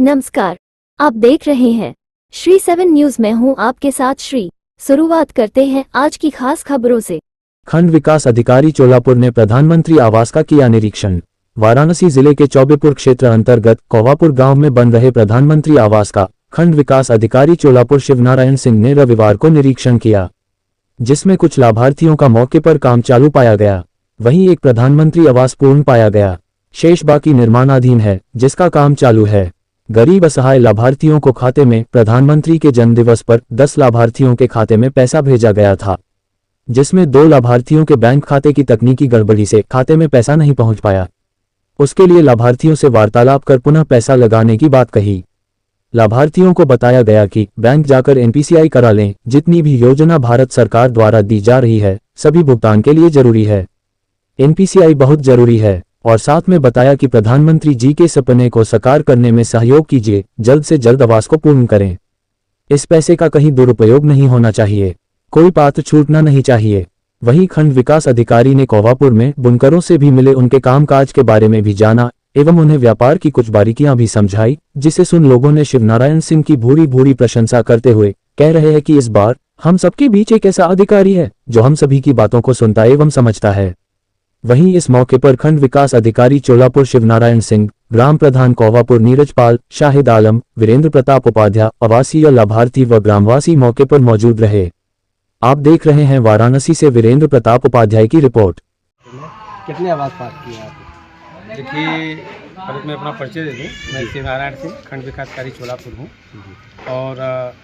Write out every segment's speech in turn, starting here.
नमस्कार, आप देख रहे हैं श्री 7 न्यूज में हूं आपके साथ श्री। शुरुआत करते हैं आज की खास खबरों से। खंड विकास अधिकारी चोलापुर ने प्रधानमंत्री आवास का किया निरीक्षण। वाराणसी जिले के चौबेपुर क्षेत्र अंतर्गत कोवापुर गांव में बन रहे प्रधानमंत्री आवास का खंड विकास अधिकारी चोलापुर शिवनारायण सिंह ने रविवार को निरीक्षण किया, जिसमें कुछ लाभार्थियों का मौके पर काम चालू पाया गया। वहीं एक प्रधानमंत्री आवास पूर्ण पाया गया, शेष बाकी निर्माणाधीन है, जिसका काम चालू है। गरीब असहाय लाभार्थियों को खाते में प्रधानमंत्री के जन्मदिवस पर 10 लाभार्थियों के खाते में पैसा भेजा गया था, जिसमें 2 लाभार्थियों के बैंक खाते की तकनीकी गड़बड़ी से खाते में पैसा नहीं पहुंच पाया। उसके लिए लाभार्थियों से वार्तालाप कर पुनः पैसा लगाने की बात कही। लाभार्थियों को बताया गया कि बैंक जाकर एनपीसीआई करा लें। जितनी भी योजना भारत सरकार द्वारा दी जा रही है, सभी भुगतान के लिए जरूरी है। एनपीसीआई बहुत जरूरी है। और साथ में बताया कि प्रधानमंत्री जी के सपने को साकार करने में सहयोग कीजिए, जल्द से जल्द आवास को पूर्ण करें। इस पैसे का कहीं दुरुपयोग नहीं होना चाहिए, कोई पात्र छूटना नहीं चाहिए। वहीं खंड विकास अधिकारी ने कोवापुर में बुनकरों से भी मिले, उनके कामकाज के बारे में भी जाना एवं उन्हें व्यापार की कुछ बारीकियां भी समझाई, जिसे सुन लोगों ने शिवनारायण सिंह की भूरी भूरी प्रशंसा करते हुए कह रहे हैं कि इस बार हम सबके बीच एक ऐसा अधिकारी है जो हम सभी की बातों को सुनता एवं समझता है। वहीं इस मौके पर खंड विकास अधिकारी चोलापुर शिवनारायण सिंह, ग्राम प्रधान कोवापुर नीरज पाल, शाहिद आलम, वीरेंद्र प्रताप उपाध्याय, आवासीय लाभार्थी व ग्रामवासी मौके पर मौजूद रहे। आप देख रहे हैं वाराणसी से वीरेंद्र प्रताप उपाध्याय की रिपोर्ट। कितने आवास पास किए आपने? देखिए, पहले मैं अपना परिचय दे दूँ। मैं शिवनारायण सिंह, खंड विकास अधिकारी चोलापुर हूँ। और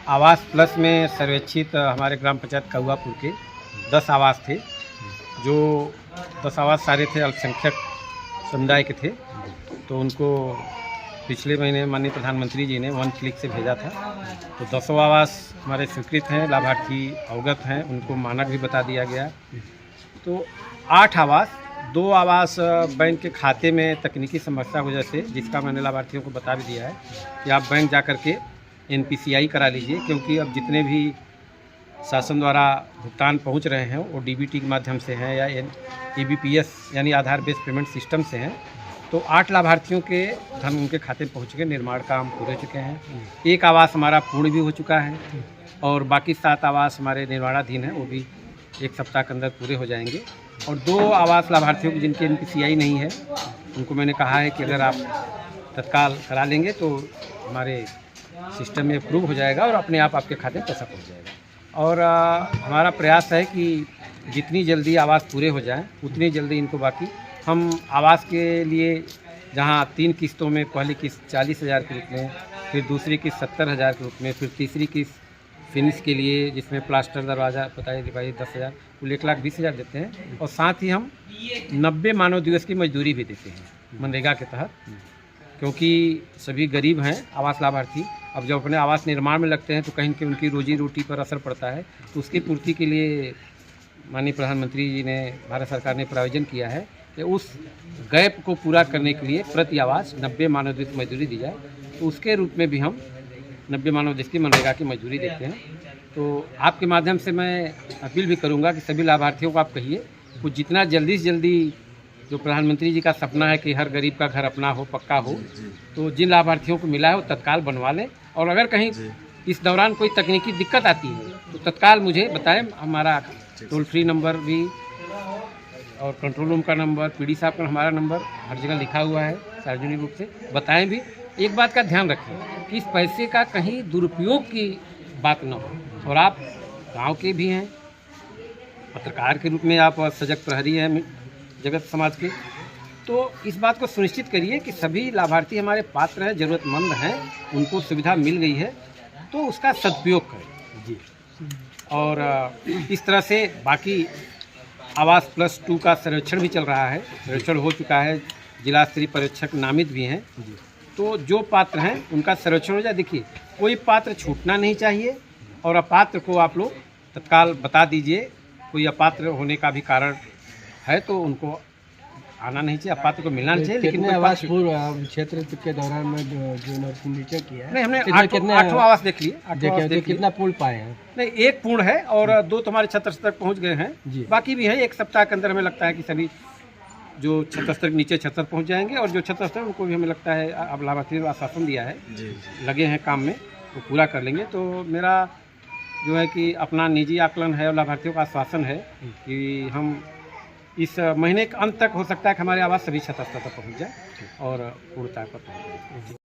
आवास प्लस में सर्वेक्षित हमारे ग्राम पंचायत कौवापुर के 10 आवास थे, जो 10 आवास सारे थे अल्पसंख्यक समुदाय के थे। तो उनको पिछले महीने माननीय प्रधानमंत्री जी ने 1 क्लिक से भेजा था। तो 10 आवास हमारे स्वीकृत हैं, लाभार्थी अवगत हैं, उनको मानक भी बता दिया गया। तो 8 आवास, 2 आवास बैंक के खाते में तकनीकी समस्या की वजह से, जिसका मैंने लाभार्थियों को बता भी दिया है कि आप बैंक जा कर के एनपीसीआई करा लीजिए, क्योंकि अब जितने भी शासन द्वारा भुगतान पहुंच रहे हैं वो डीबीटी के माध्यम से हैं या ईबीपीएस यानी आधार बेस्ड पेमेंट सिस्टम से हैं। तो 8 लाभार्थियों के धन उनके खाते में पहुंच के निर्माण काम पूरे हो चुके हैं। एक आवास हमारा पूर्ण भी हो चुका है और बाकी 7 आवास हमारे निर्माणाधीन हैं, वो भी 1 सप्ताह के अंदर पूरे हो जाएंगे। और 2 आवास लाभार्थियों को जिनके एनपीसीआई नहीं है, उनको मैंने कहा है कि अगर आप तत्काल करा लेंगे तो हमारे सिस्टम में अप्रूव हो जाएगा और अपने आप आपके खाते में पैसा पहुँच जाएगा। और हमारा प्रयास है कि जितनी जल्दी आवास पूरे हो जाएं, उतनी जल्दी इनको बाकी हम आवास के लिए जहां 3 किस्तों में, पहली किस्त 40,000 के रूप में, फिर दूसरी किस्त 70,000 के रूप में, फिर तीसरी किस्त फिनिश के लिए जिसमें प्लास्टर, दरवाज़ा, पुताई, लिपाई 10,000, कुल 1,20,000 देते हैं। और साथ ही हम 90 मानव दिवस की मजदूरी भी देते हैं मनरेगा के तहत, क्योंकि सभी गरीब हैं आवास लाभार्थी। अब जब अपने आवास निर्माण में लगते हैं तो कहीं कि उनकी रोजी रोटी पर असर पड़ता है। तो उसकी पूर्ति के लिए माननीय प्रधानमंत्री जी ने, भारत सरकार ने प्रावधान किया है कि उस गैप को पूरा करने के लिए प्रति आवास 90 मानव दिवस मजदूरी दी जाए। तो उसके रूप में भी हम 90 मानव दिवस की मनरेगा की मजदूरी देते हैं। तो आपके माध्यम से मैं अपील भी करूँगा कि सभी लाभार्थियों को आप कहिए कुछ जितना जल्दी से जल्दी, जो प्रधानमंत्री जी का सपना है कि हर गरीब का घर अपना हो, पक्का हो, तो जिन लाभार्थियों को मिला है वो तत्काल बनवा लें। और अगर कहीं इस दौरान कोई तकनीकी दिक्कत आती है तो तत्काल मुझे बताएं। हमारा टोल फ्री नंबर भी और कंट्रोल रूम का नंबर, पीडी साहब का हमारा नंबर हर जगह लिखा हुआ है सार्वजनिक रूप से। बताएं भी, एक बात का ध्यान रखें कि इस पैसे का कहीं दुरुपयोग की बात न हो। और आप गाँव के भी हैं, पत्रकार के रूप में आप सजग प्रहरी हैं जगत समाज के, तो इस बात को सुनिश्चित करिए कि सभी लाभार्थी हमारे पात्र हैं, ज़रूरतमंद हैं, उनको सुविधा मिल गई है तो उसका सदुपयोग करें जी। और इस तरह से बाकी आवास प्लस 2 का सर्वेक्षण भी चल रहा है, सर्वेक्षण हो चुका है, जिला स्तरीय पर्यवेक्षक नामित भी हैं। तो जो पात्र हैं उनका सर्वेक्षण हो जाए। देखिए, कोई पात्र छूटना नहीं चाहिए और अपात्र को आप लोग तत्काल बता दीजिए। कोई अपात्र होने का भी कारण है तो उनको आना नहीं चाहिए, अपात्र को मिलना नहीं चाहिए। लेकिन आवास पूर्व क्षेत्र के दौरान में जो निरीक्षण किया है, नहीं, हमने 8 आवास देख लिए। देखिए कितना पूर्ण पाए हैं? नहीं, 1 पूर्ण है और 2 तुम्हारे छत्र तक पहुंच गए हैं, बाकी भी है। 1 सप्ताह के अंदर हमें लगता है कि सभी जो छत स्तर के नीचे छत स्तर पहुँच जाएंगे, और जो छत स्तर उनको भी हमें लगता है अब लाभार्थी को आश्वासन दिया है, लगे हैं काम में, वो पूरा कर लेंगे। तो मेरा जो है कि अपना निजी आकलन है और लाभार्थियों का आश्वासन है कि हम इस महीने के अंत तक हो सकता है कि हमारे आवास सभी छत स्तर तक पहुँच जाए और पूर्णता पर पहुँच जाए।